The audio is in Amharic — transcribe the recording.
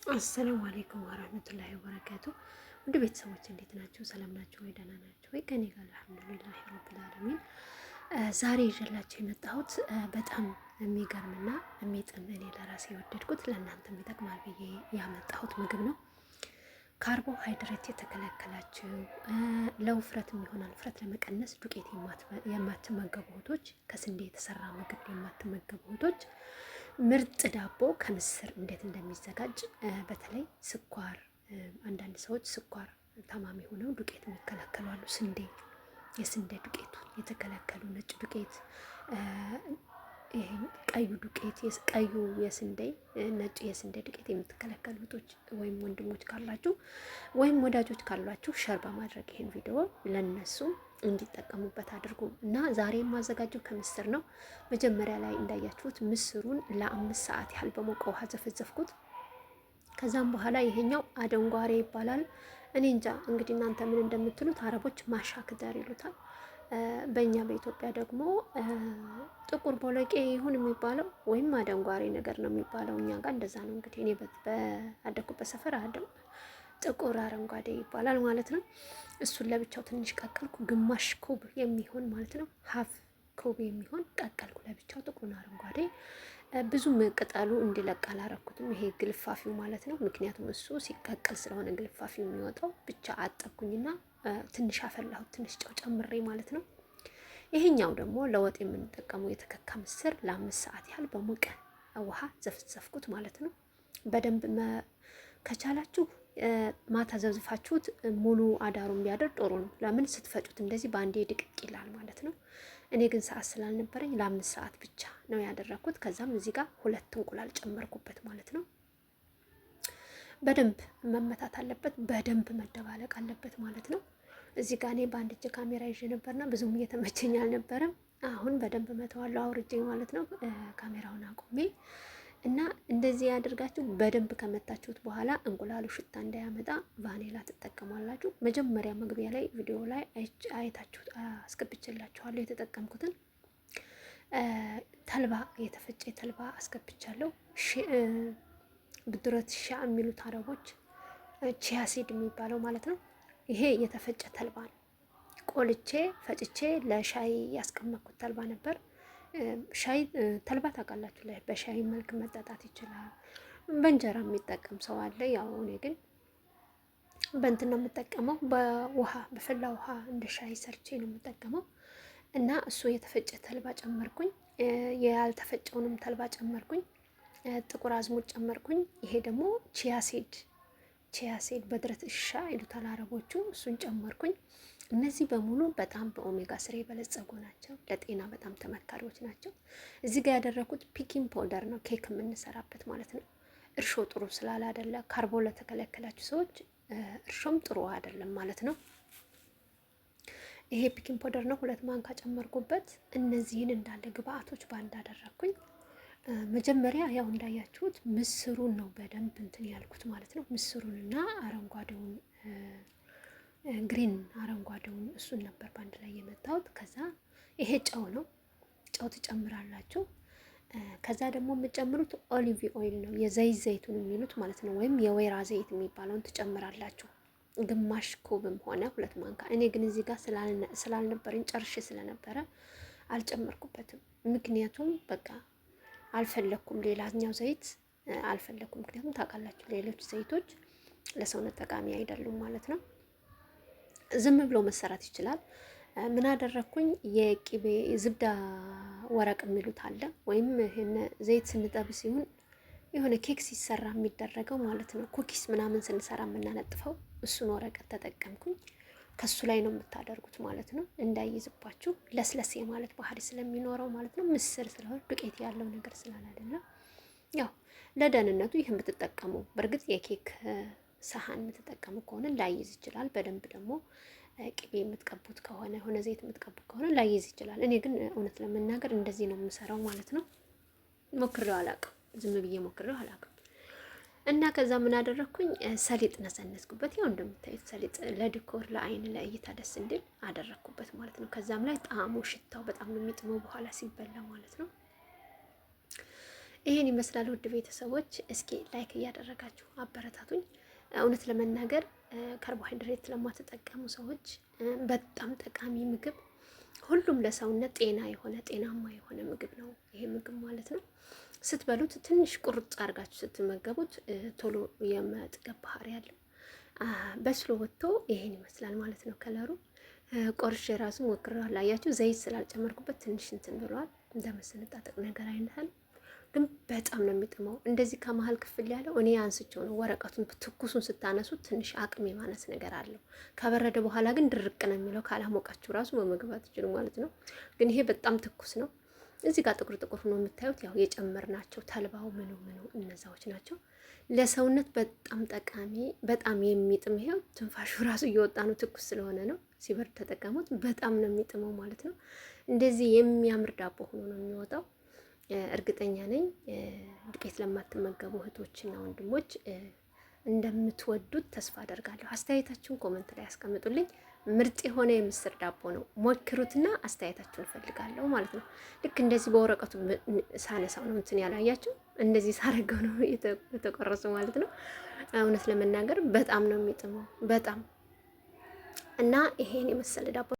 አሰላሙ አለይኩም ወራህመቱላሂ ወበረካቱ። ውድ ቤተሰቦች እንዴት ናችሁ? ሰላም ናችሁ ወይ? ደህና ናችሁ ወይ? ከኔ ጋር አልሐምዱሊላህ ረብል ዓለሚን። ዛሬ ይዤላችሁ የመጣሁት በጣም የሚገርምና የሚጥም እኔ ለራሴ የወደድኩት ለእናንተም ይጠቅማል ብዬ ያመጣሁት ምግብ ነው። ካርቦሃይድሬት የተከለከላችሁ ለውፍረት የሚሆናል ውፍረት ለመቀነስ ዱቄት የማትመገቡ እህቶች፣ ከስንዴ የተሰራ ምግብ የማትመገቡ እህቶች ምርጥ ዳቦ ከምስር እንዴት እንደሚዘጋጅ በተለይ ስኳር፣ አንዳንድ ሰዎች ስኳር ታማሚ ሆነው ዱቄት የሚከለከሉ አሉ። የስንዴ ዱቄቱ የተከለከሉ፣ ነጭ ዱቄት፣ ይሄ ቀዩ ዱቄት፣ ቀዩ የስንዴ ነጭ የስንዴ ዱቄት የምትከለከሉ እህቶች ወይም ወንድሞች ካላችሁ ወይም ወዳጆች ካሏችሁ ሸር በማድረግ ይሄን ቪዲዮ ለነሱ እንዲጠቀሙበት አድርጉ። እና ዛሬ የማዘጋጀው ከምስር ነው። መጀመሪያ ላይ እንዳያችሁት ምስሩን ለ5 ሰዓት ያህል በሞቀ ውሃ ዘፈዘፍኩት። ከዛም በኋላ ይሄኛው አደንጓሬ ይባላል። እኔ እንጃ እንግዲህ እናንተ ምን እንደምትሉት፣ አረቦች ማሻክደር ይሉታል። በእኛ በኢትዮጵያ ደግሞ ጥቁር ቦለቄ ይሁን የሚባለው ወይም አደንጓሬ ነገር ነው የሚባለው። እኛ ጋር እንደዛ ነው። እንግዲህ እኔ በአደኩበት ሰፈር ጥቁር አረንጓዴ ይባላል ማለት ነው። እሱን ለብቻው ትንሽ ቀቀልኩ፣ ግማሽ ኩብ የሚሆን ማለት ነው፣ ሀፍ ኩብ የሚሆን ቀቀልኩ ለብቻው ጥቁሩን አረንጓዴ። ብዙም ቅጠሉ እንዲለቅ አላረኩትም፣ ይሄ ግልፋፊው ማለት ነው። ምክንያቱም እሱ ሲቀቀል ስለሆነ ግልፋፊው የሚወጣው። ብቻ አጠብኩኝና ትንሽ አፈላሁት፣ ትንሽ ጨው ጨምሬ ማለት ነው። ይሄኛው ደግሞ ለወጥ የምንጠቀመው የተከካ ምስር ለ5 ሰዓት ያህል በሞቀ ውሃ ዘፍዘፍኩት ማለት ነው። በደንብ ከቻላችሁ ማታ ዘፍዝፋችሁት ሙሉ አዳሩን ቢያደር ጥሩ ነው። ለምን ስትፈጩት እንደዚህ በአንዴ ድቅቅ ይላል ማለት ነው። እኔ ግን ሰዓት ስላልነበረኝ ለ5 ሰዓት ብቻ ነው ያደረኩት። ከዛም እዚህ ጋር 2 እንቁላል ጨመርኩበት ማለት ነው። በደንብ መመታት አለበት፣ በደንብ መደባለቅ አለበት ማለት ነው። እዚህ ጋር እኔ በአንድ እጅ ካሜራ ይዤ ነበርና ብዙም እየተመቸኝ አልነበረም። አሁን በደንብ መተዋለሁ አውርጄ ማለት ነው፣ ካሜራውን አቁሜ እና እንደዚህ ያደርጋችሁ። በደንብ ከመታችሁት በኋላ እንቁላሉ ሽታ እንዳያመጣ ቫኒላ ትጠቀማላችሁ። መጀመሪያ መግቢያ ላይ ቪዲዮ ላይ አይታችሁት አስገብቼላችኋለሁ። የተጠቀምኩትን ተልባ፣ የተፈጨ ተልባ አስገብቻለሁ። ብድረት ሻ የሚሉት አረቦች ቺያሲድ የሚባለው ማለት ነው። ይሄ የተፈጨ ተልባ ነው። ቆልቼ ፈጭቼ ለሻይ ያስቀመጥኩት ተልባ ነበር። ሻይ ተልባ ታውቃላችሁ፣ ላይ በሻይ መልክ መጠጣት ይችላል። በእንጀራ የሚጠቀም ሰው አለ። ያው እኔ ግን በእንትን ነው የምጠቀመው፣ በውሃ በፈላ ውሃ እንደ ሻይ ሰርቼ ነው የምጠቀመው። እና እሱ የተፈጨ ተልባ ጨመርኩኝ፣ ያልተፈጨውንም ተልባ ጨመርኩኝ፣ ጥቁር አዝሙድ ጨመርኩኝ። ይሄ ደግሞ ቺያሲድ በድረት እሻ ይሉታል አረቦቹ፣ እሱን ጨመርኩኝ። እነዚህ በሙሉ በጣም በኦሜጋ 3 የበለጸጉ ናቸው። ለጤና በጣም ተመካሪዎች ናቸው። እዚህ ጋር ያደረኩት ፒኪንግ ፓውደር ነው፣ ኬክ የምንሰራበት ማለት ነው። እርሾ ጥሩ ስላላደለ ካርቦ ለተከለከላችሁ ሰዎች እርሾም ጥሩ አይደለም ማለት ነው። ይሄ ፒኪንግ ፓውደር ነው፣ 2 ማንካ ጨመርኩበት። እነዚህን እንዳለ ግብአቶች ባንድ አደረኩኝ። መጀመሪያ ያው እንዳያችሁት ምስሩን ነው በደንብ እንትን ያልኩት ማለት ነው። ምስሩንና አረንጓዴውን ግሪን አረንጓዴውን እሱን ነበር በአንድ ላይ የመታሁት። ከዛ ይሄ ጨው ነው፣ ጨው ትጨምራላችሁ። ከዛ ደግሞ የምጨምሩት ኦሊቭ ኦይል ነው፣ ዘይቱን የሚሉት ማለት ነው፣ ወይም የወይራ ዘይት የሚባለውን ትጨምራላችሁ። ግማሽ ኩብም ሆነ 2 ማንካ። እኔ ግን እዚህ ጋር ስላልነበረኝ ጨርሼ ስለነበረ አልጨመርኩበትም። ምክንያቱም በቃ አልፈለኩም፣ ሌላኛው ዘይት አልፈለኩም። ምክንያቱም ታውቃላችሁ ሌሎች ዘይቶች ለሰውነት ጠቃሚ አይደሉም ማለት ነው። ዝም ብሎ መሰራት ይችላል። ምን አደረኩኝ? የቂቤ ዝብዳ ወረቅ የሚሉት አለ፣ ወይም ይሄን ዘይት ስንጠብስ ሲሆን የሆነ ኬክ ሲሰራ የሚደረገው ማለት ነው፣ ኩኪስ ምናምን ስንሰራ የምናነጥፈው እሱን ወረቀት ተጠቀምኩኝ። ከሱ ላይ ነው የምታደርጉት ማለት ነው፣ እንዳይዝባችሁ። ለስለስ የማለት ባህሪ ስለሚኖረው ማለት ነው። ምስር ስለሆነ ዱቄት ያለው ነገር ስላላደለ ያው ለደህንነቱ ይህን ብትጠቀሙ፣ በእርግጥ የኬክ ሰሃን የምትጠቀሙ ከሆነ ላይዝ ይችላል። በደንብ ደግሞ ቅቤ የምትቀቡት ከሆነ ሆነ ዘይት የምትቀቡት ከሆነ ላይዝ ይችላል። እኔ ግን እውነት ለመናገር እንደዚህ ነው የምሰራው ማለት ነው። ሞክሬው አላውቅም፣ ዝም ብዬ ሞክሬው አላውቅም። እና ከዛ ምን አደረኩኝ? ሰሊጥ ነሰነስኩበት። ያው እንደምታዩት ሰሊጥ ለዲኮር ለአይን ለእይታ ደስ እንዲል አደረኩበት ማለት ነው። ከዛም ላይ ጣዕሙ ሽታው በጣም ነው የሚጥመው በኋላ ሲበላ ማለት ነው። ይሄን ይመስላል ውድ ቤተሰቦች። እስኪ ላይክ እያደረጋችሁ አበረታቱኝ። እውነት ለመናገር ካርቦሃይድሬት ለማትጠቀሙ ሰዎች በጣም ጠቃሚ ምግብ፣ ሁሉም ለሰውነት ጤናማ የሆነ ምግብ ነው ይሄ ምግብ ማለት ነው። ስትበሉት ትንሽ ቁርጥ አድርጋችሁ ስትመገቡት ቶሎ የመጥገብ ባህሪ ያለው በስሎ ወጥቶ ይሄን ይመስላል ማለት ነው። ከለሩ ቆርሼ ራሱ ሞክሬዋለሁ። አያችሁ ዘይት ስላልጨመርኩበት ትንሽ እንትን ብለዋል። እንደመሰነጣጠቅ ነገር አይነታል፣ ግን በጣም ነው የሚጥመው። እንደዚህ ከመሀል ክፍል ያለው እኔ አንስቼው ነው። ወረቀቱን ትኩሱን ስታነሱት ትንሽ አቅም የማነስ ነገር አለው። ከበረደ በኋላ ግን ድርቅ ነው የሚለው። ካላሞቃችሁ ራሱ መመገብ አትችሉ ማለት ነው። ግን ይሄ በጣም ትኩስ ነው። እዚህ ጋር ጥቁር ጥቁር ነው የምታዩት። ያው የጨመርናቸው ተልባው ምኑ እነዛዎች ናቸው። ለሰውነት በጣም ጠቃሚ፣ በጣም የሚጥም። ይሄው ትንፋሹ ራሱ እየወጣ ነው። ትኩስ ስለሆነ ነው። ሲበርድ ተጠቀሙት። በጣም ነው የሚጥመው ማለት ነው። እንደዚህ የሚያምር ዳቦ ሆኖ ነው የሚወጣው። እርግጠኛ ነኝ ዱቄት ለማትመገቡ እህቶችና ወንድሞች እንደምትወዱት ተስፋ አደርጋለሁ። አስተያየታችሁን ኮመንት ላይ ያስቀምጡልኝ። ምርጥ የሆነ የምስር ዳቦ ነው። ሞክሩትና አስተያየታችሁን እፈልጋለሁ ማለት ነው። ልክ እንደዚህ በወረቀቱ ሳነሳው ነው እንትን ያላያችሁ፣ እንደዚህ ሳረገው ነው የተቆረሱ ማለት ነው። እውነት ለመናገር በጣም ነው የሚጥመው በጣም እና ይሄን የመሰለ ዳቦ